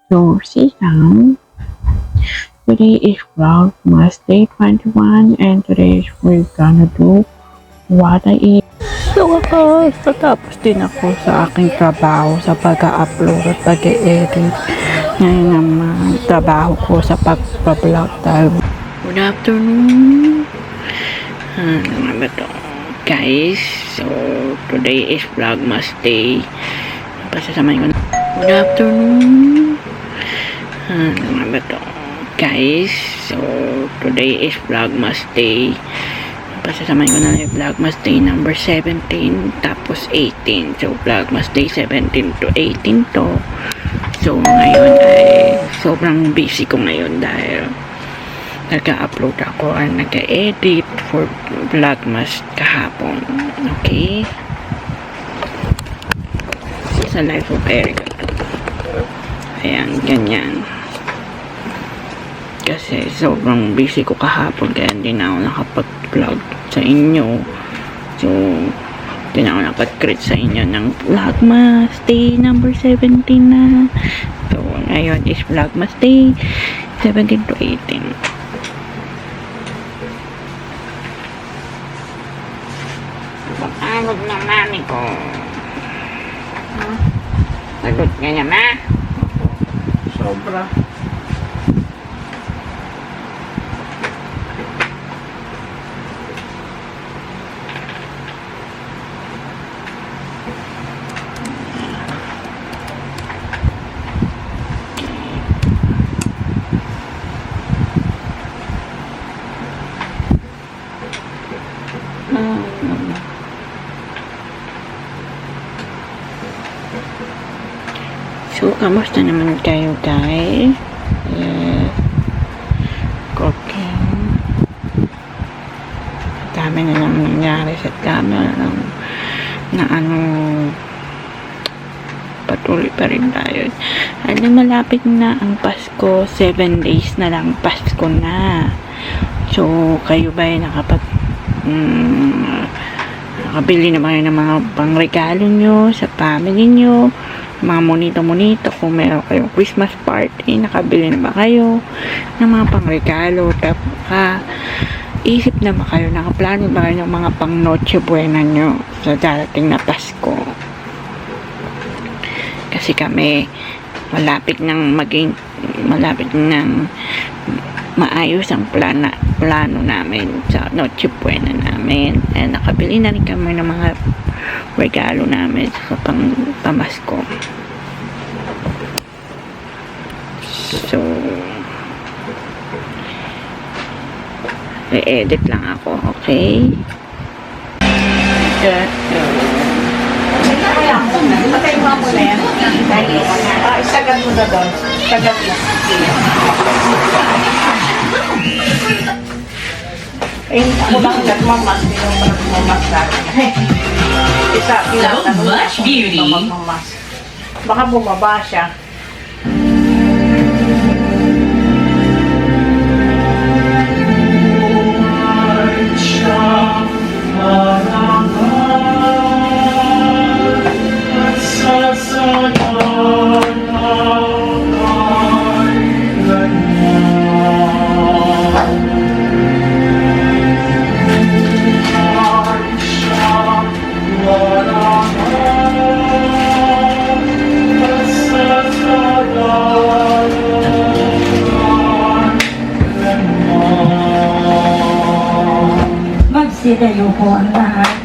So, see now, today is Vlogmas Day 21 and today we're gonna do what I eat. So, tatapos din ako sa aking trabaho sa pag-upload at pag-edit. Ngayon naman, trabaho ko sa pag-vlog dahil. Good afternoon. Ano nga ba ito? Guys, so today is Vlogmas Day. Pasasamahin ko na. Good afternoon. Ano nga ba ito? Guys, so today is Vlogmas Day. Pasasamahin ko na yung Vlogmas Day number 17 tapos 18. So Vlogmas Day 17 to 18 to. So ngayon ay sobrang busy ko ngayon dahil nag-upload ako at nag-edit for Vlogmas kahapon. Okay? Sa life of Erica. Ayan, ganyan. Kasi sobrang busy ko kahapon kaya hindi na ako nakapag-vlog sa inyo. So, hindi na ako nakapag-create sa inyo ng Vlogmas Day number 17 na. So, ngayon is Vlogmas Day 17 to 18. Pagod na mami ko. Pagod ka na ma? Sobra. So, kamusta naman kayo guys? Yes. Cooking. Dami na lang nangyari sa camera na patuloy pa rin tayo. Ano, malapit na ang Pasko. 7 days na lang Pasko na. So, kayo ba ay nakabili na ba kayo ng mga pangregalo nyo sa family nyo? Mga monito-monito, kung meron kayong Christmas party, nakabili na ba kayo ng mga pangregalo? Tapos, isip na ba kayo, nakaplano ba kayo ng mga pang Noche Buena nyo sa darating na Pasko? Kasi kami, malapit nang maayos ang plano namin sa Noche Buena namin. And nakabili na rin kami ng mga regalo namin sa pamasko. So, i-edit lang ako, okay? Patay mo mo na yan. Isagad mo na doon. Isagad mo. Ako lang nagmamas. Nagmamas natin. Isa, So much beauty. magmamas. Baka bumaba siya. Magsidayo po ang lahat.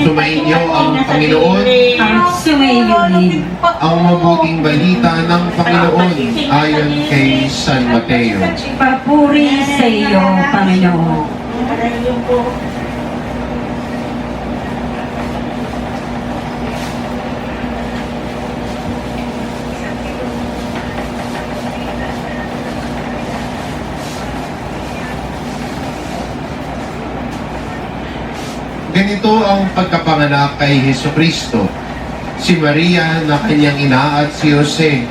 Sumainyo ang Panginoon, At sumayo din. ang mabuting balita ng Panginoon ayon kay San Mateo. Papuri sa iyo, Panginoon. Ganito ang pagkapanganak kay Hesukristo. Si Maria na kanyang ina at si Jose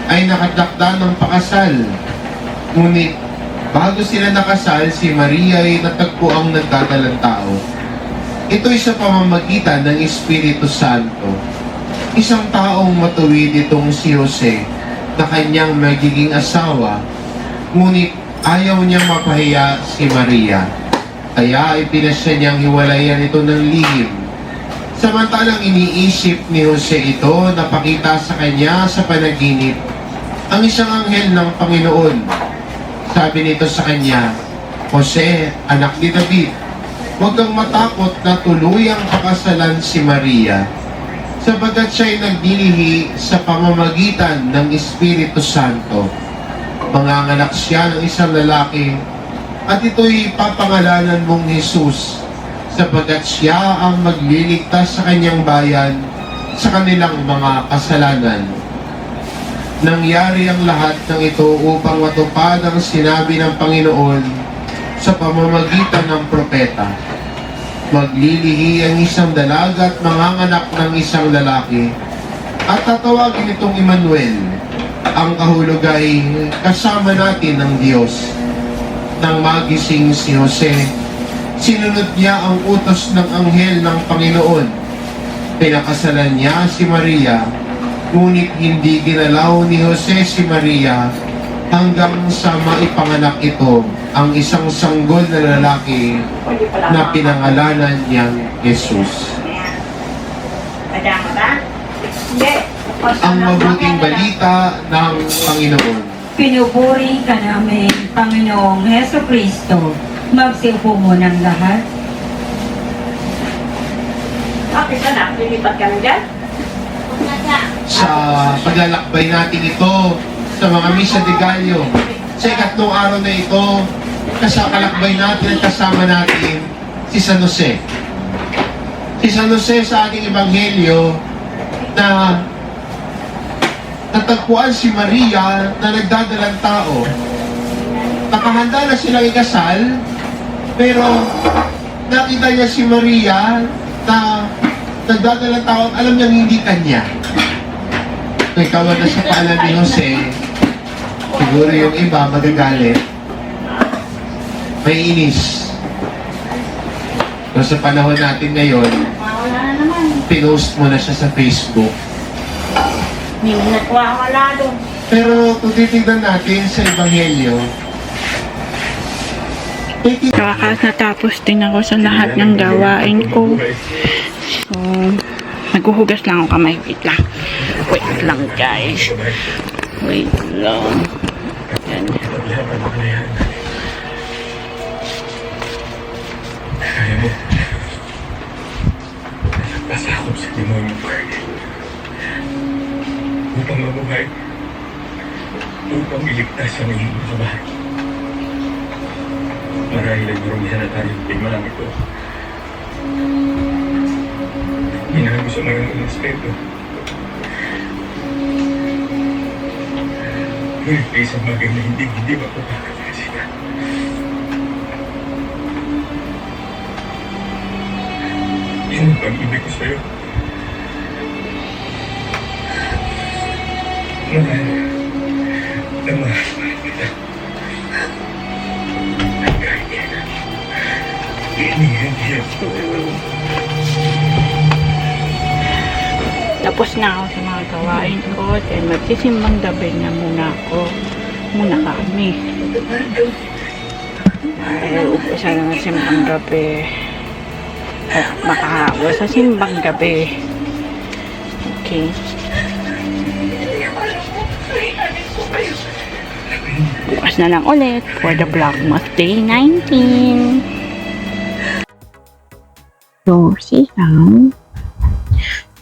ay nakatakda ng pakasal. Ngunit bago sila nakasal, si Maria ay natagpo ang nagdadalang tao. Ito'y sa pamamagitan ng Espiritu Santo. Isang taong matuwid itong si Jose na kanyang magiging asawa, ngunit ayaw niyang mapahiya si Maria. Kaya ipinasya niyang hiwalayan ito ng lihim. Samantalang iniisip ni Jose ito, napakita sa kanya sa panaginip ang isang anghel ng Panginoon. Sabi nito sa kanya, Jose, anak ni David, huwag kang matakot na tuluyang pakasalan si Maria, sapagkat siya'y nagdilihi sa pamamagitan ng Espiritu Santo. Manganganak siya ng isang lalaki, at ito'y papangalanan mong Jesus, sapagkat siya ang magliligtas sa kanyang bayan sa kanilang mga kasalanan. Nangyari ang lahat ng ito upang matupad ang sinabi ng Panginoon sa pamamagitan ng propeta. Maglilihi ang isang dalaga at manganganak ng isang lalaki, at tatawagin itong Emmanuel. Ang kahulog ay kasama natin ng Diyos. Nang magising si Jose, sinunod niya ang utos ng anghel ng Panginoon. Pinakasalan niya si Maria, ngunit hindi ginalaw ni Jose si Maria hanggang sa maipanganak ito ang isang sanggol na lalaki na pinangalanan niyang Jesus. Madama ba? Hindi. Ang mabuting balita ng Panginoon. Pinupuri ka namin, Panginoong Heso Kristo. Magsiupo mo ng lahat. Okay ka na, lilipat kami dyan. Sa paglalakbay natin ito sa mga Misa de Gallo, sa ikatlong araw na ito, kasakalakbay natin at kasama natin si San Jose. Si San Jose sa ating Ebanghelyo na natagpuan si Maria na nagdadalang tao. Nakahanda na silang ikasal, pero nakita niya si Maria na nagdadalang tao at alam niyang hindi kanya. Kung ikaw na sa paalam ni Jose, siguro yung iba magagalit, may inis. So sa panahon natin ngayon, Wala na naman. pinost mo na siya sa Facebook. Minat wala doon. Pero kung titignan natin sa Ebanghelyo, Natapos din ako sa lahat ng gawain ko. So, naghuhugas lang ako kamay. Wait lang guys. Wait lang. Yan. Kaya mo. Pasakop sa demonyo. Upang mabuhay. Upang iligtas ang iyong mga bahay. Marahil ay marumisa na tayo tigma lang ito. Hinahan mo sa maraming respeto. Ngunit may isang bagay na hindi mapapakakasihan. Yan ang pag-ibig ko sa'yo. Mahal na mahal kita. At kahit kailan, inihindihan ko. Tapos na ako sa mga gawain ko. Then magsisimbang gabi na muna ako. Muna kami. Umpisa na ng simbang gabi. At makahawa sa simbang gabi. Okay. Bukas na lang ulit for the Vlogmas Day 19. So, see now,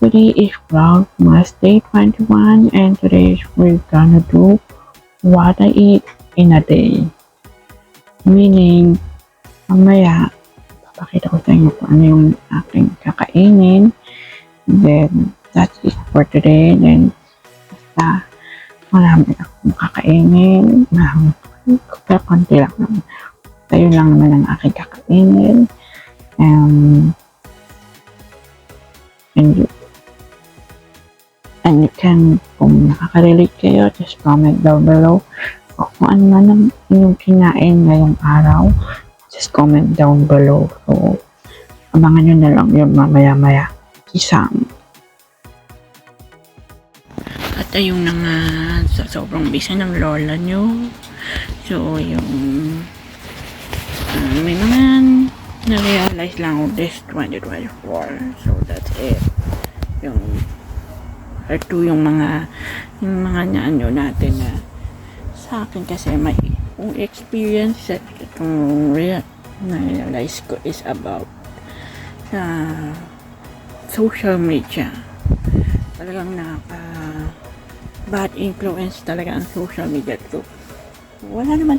today is Vlogmas Day 21 and today we're gonna do what I eat in a day. Meaning, mamaya, papakita ko sa inyo kung ano yung aking kakainin. Then, that's it for today. Then, basta, marami akong kakainin. Pero konti lang naman. Tayo lang naman ang aking kakainin. And you can, kung nakaka-relate kayo, just comment down below. O kung ano man ang inyong kinain ngayong araw, just comment down below. So, abangan nyo na lang yung mamaya-maya. Isang. At ayun na nga, sa sobrang busy ng lola nyo. So, yung may mga na-realize lang ako this 2024. So, that's it. Yung yung mga ano natin na sa akin kasi may yung experience itong na-realize ko is about sa social media. Talagang bad influence talaga ang social media to. Wala naman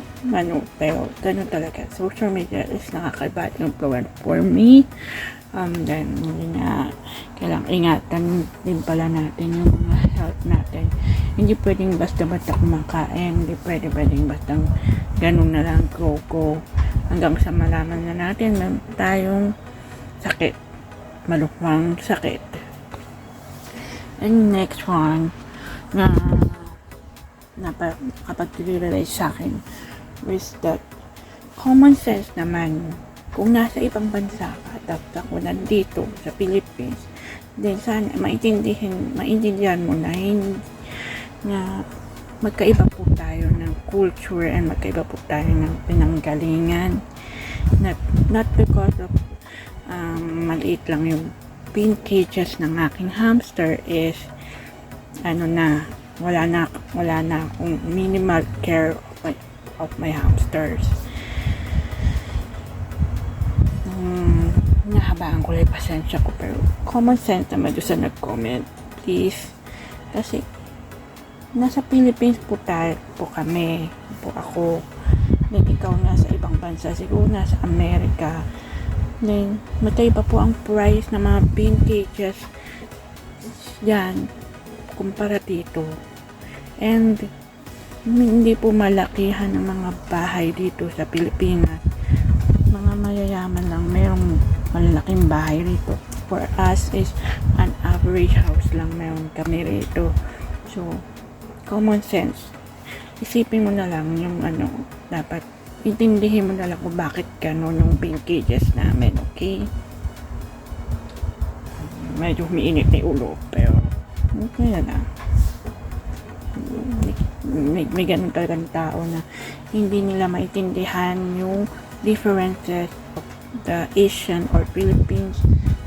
pero ganun talaga. Social media is nakaka-bad influence for me. Then, kailangang ingatan din pala natin yung mga health natin. Hindi pwedeng basta-basta kumakain. Hindi pwedeng basta ganun na lang go. Hanggang sa malaman na natin na tayong sakit. Malupang sakit. And next one, kapag realize sa akin is that common sense naman. Kung nasa ibang bansa ka, tapos ako nandito sa Philippines, then sana maintindihan mo na magkaiba po tayo ng culture and magkaiba po tayo ng pinanggalingan. Not because of maliit lang yung pin cages ng aking hamster is wala na akong minimal care of my hamsters. Nahabaan ko lang pasensya ko, pero common sense naman doon sa nag-comment, please. Kasi nasa Philippines po kami, po ako. Then ikaw nasa ibang bansa, siguro nasa Amerika. Then magkaiba po ang price ng mga pin cages yan kumpara dito. And hindi po malakihan ng mga bahay dito sa Pilipinas. Mga mayayaman lang merong malalaking bahay rito. For us is an average house lang meron kami rito. So, common sense. Isipin mo na lang yung dapat intindihin mo na lang kung bakit gano'n yung pin cages namin, okay? Medyo humiinit na ulo, pero okay na lang. May ganun talagang tao na hindi nila maintindihan yung differences of the Asian or Philippines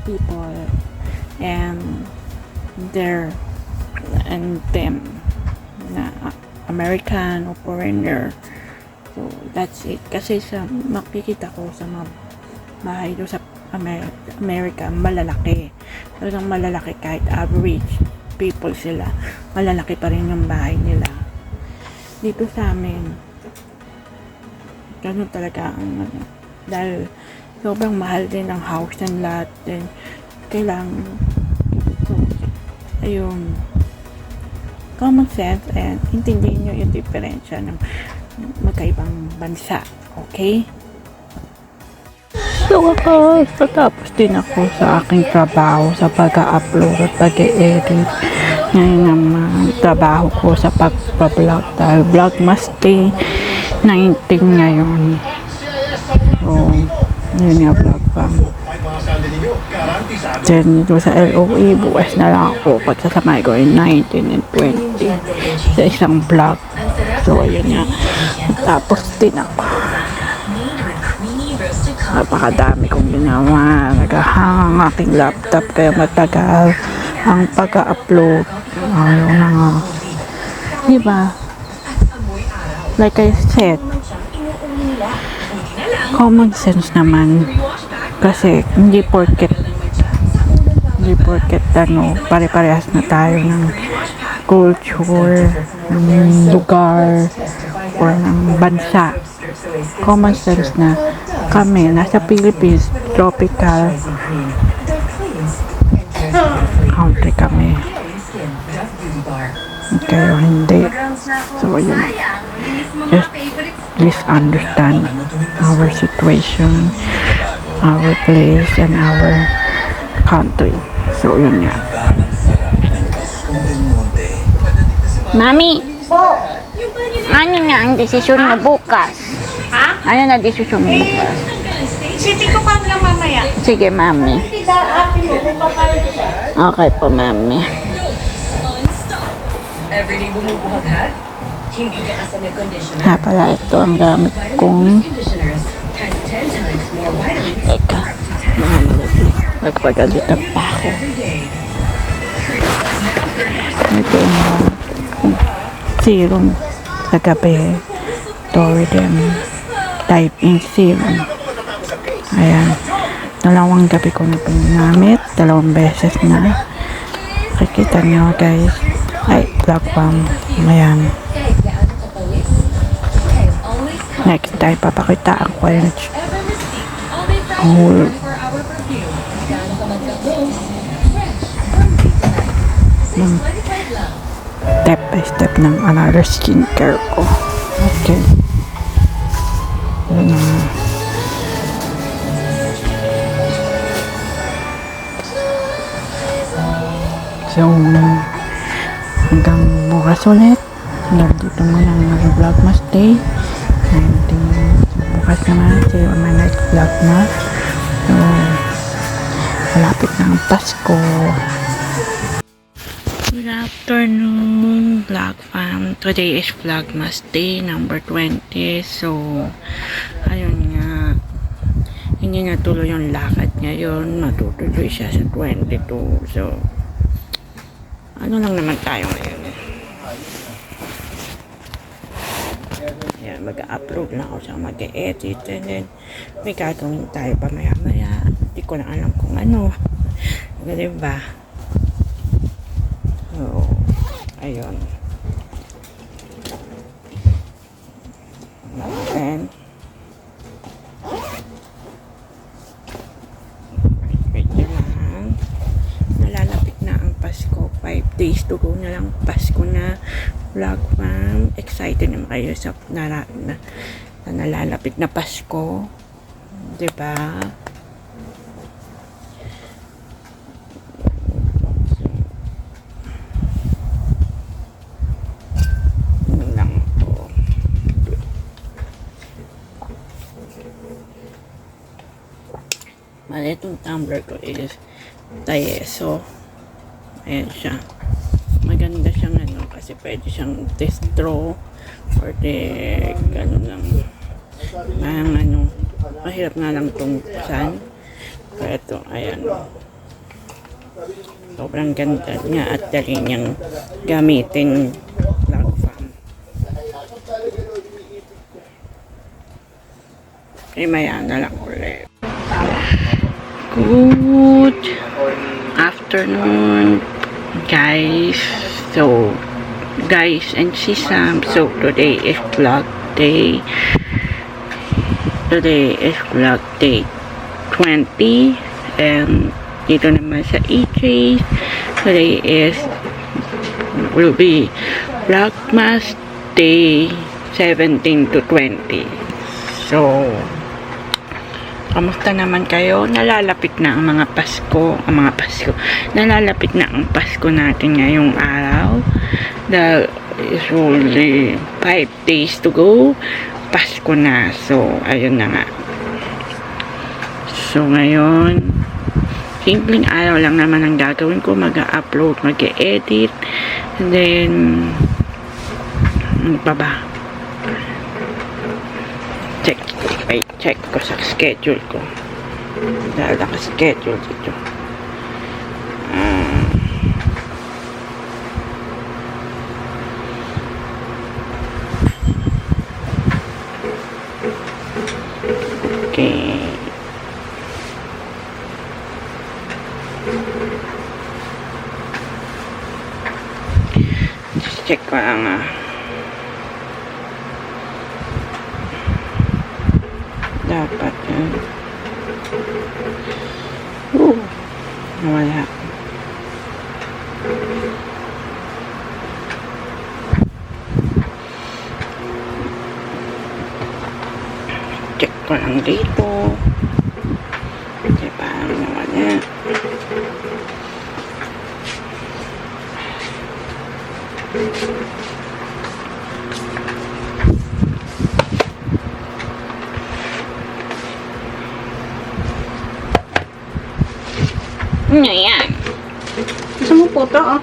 people and them na American o foreigner. So that's it. Kasi makikita ko sa mga bahay doon sa America, malalaki. Talagang malalaki kahit average people sila. Malalaki pa rin yung bahay nila. Dito sa amin, ganun talaga ang dahil sobrang mahal din ang house and lot, then kailangan ayun, common sense and intindihin nyo yung diferensya ng magkaibang bansa, okay? So guys, patapos din ako sa aking trabaho sa pag-upload at pag-edit. Ngayon naman, trabaho ko sa pag-vlog dahil Vlogmas Day 19 ngayon. So, yun nga vlog pa. Then, dito sa LOE, bukas na lang ako pagsasamay ko yung 19 and 20 sa isang vlog. So, ayun nga. Tapos din ako. Napakadami kong ginawa. Nagahang ang aking laptop kaya matagal ang pag-upload. Ayun na nga. Diba? Like I said, common sense naman. Kasi hindi porket Hindi porket pare-parehas na tayo ng culture, ng lugar, or ng bansa. Common sense na kami, nasa Philippines, tropical country kami. Kayo hindi. So, yun. Just please understand our situation, our place, and our country. So, yun nga. Mami, ano na ang desisyon mo bukas? Ha? Ano na desisyon mo bukas? City ko pa lang mamaya. Sige, mami. Okay po, mami. Everyday bumubuhat-hat, hindi ka kasama conditioner. Ha pala, ito ang gamit kong Conditioners, 10 times more vitamins. teka, mga malagli. Magpagalitan pa ako. Ito ang serum sa gabi. Toridem type in serum. Ayan. 2 gabi ko na pinamit. 2 beses na. Nakikita nyo guys. Ay, black bomb. Ayan. Next time, papakitaan ko yung whole step by step ng another skincare ko. Okay. So, hanggang bukas ulit. Dito muna ang vlogmas day. And bukas naman, see you on my next vlog na. So, malapit na ang Pasko. Good afternoon, Vlog Fam. Today is Vlogmas Day number 20. So, ayun nga. Hindi natuloy yung lakad ngayon. Matutuloy siya sa 22. So, ano lang naman tayo ngayon. Ayan, mag-upload lang ako sa mag-edit. And then, may gagawin tayo pa maya-maya. Hindi ko na alam kung ano. Diba? So, ayun. And, wait lang. Nalalapit na ang Pasko. 5 days to go na lang. Pasko na. Vlog Fam. Excited naman kayo sa nalalapit na Pasko. Diba? Mali, itong tumbler ko is Tayeso. Ayan siya. Maganda siyang ano, kasi pwede siyang distro or gano'n lang. Ang ano, mahirap nga lang itong buksan. Pero ito, ayan. Sobrang ganda niya at dali niyang gamitin. Vlog Fam. Okay, maya na lang ulit. Good afternoon, guys. So, guys and Sisam. So, today is vlog day. Today is vlog day 20. And dito naman sa EJ, today will be Vlogmas day 17 to 20. So, kamusta naman kayo? Nalalapit na ang mga Pasko. Nalalapit na ang Pasko natin ngayong araw. There is only 5 days to go. Pasko na. So, ayun na nga. So, ngayon, simpleng araw lang naman ang gagawin ko. Mag-upload, mag-edit. And then, ano pa ba? Check ko sa schedule ko. Dahil naka-schedule dito. Okay. check ko lang dapat yun. Nawala. Check ko lang dito. Kasi parang nawala. Ano yan? Gusto mo po to, oh?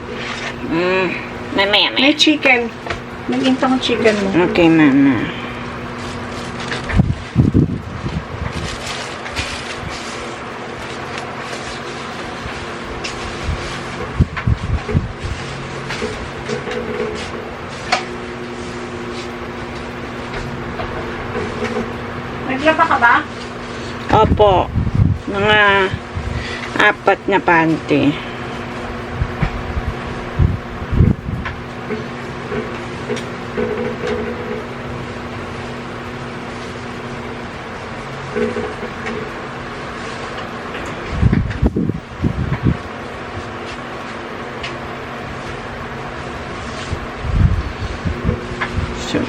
Mamaya. May chicken. Nag-inta ko chicken mo. Okay, mama. Naglaba ka ba? Opo. Mga 4 na panty. So,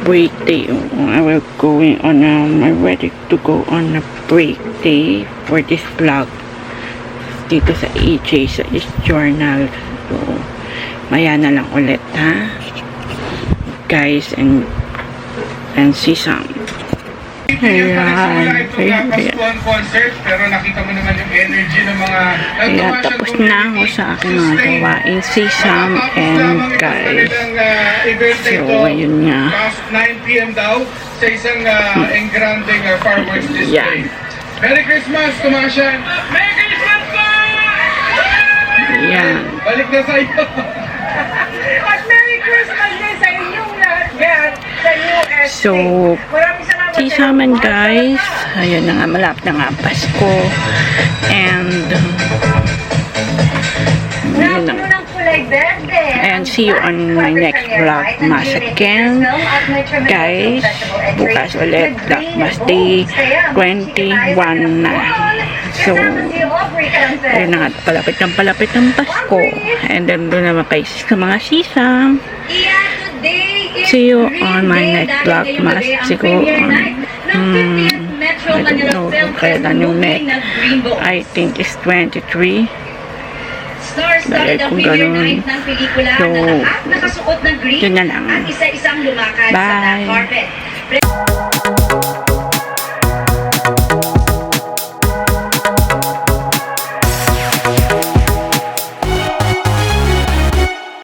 break day. I will going on I'm ready to go on a break day for this vlog dito sa AJ sa East Journal. So, maya na lang ulit, ha? Guys, and see some. Ayan. Concert, pero nakita mo naman yung energy ng mga Ayan, tapos na ako sa aking mga gawain. See some and guys. So, ayun nga. Past 9 p.m. daw sa isang engranding fireworks display. Yan. Merry Christmas, Tumasyan! Merry Christmas po! Ayan. Balik na sa iyo. At Merry Christmas din sa inyong lahat yan sa US. So, Maraming salamat see some and guys. Ayun na nga, malapit na nga Pasko. And, yun na. And see you on my next vlog mas again. Guys, bukas ulit Vlogmas Day 21 na. So, ayun na nga, palapit ng Pasko. And then doon naman kayo sa mga sisam. See you on my next Vlogmas. Siguro on I don't know kung kailan yung next. I think it's 23. Dahil kung ganun. So, yun na lang. Isa-isang lumakad sa Bye. carpet.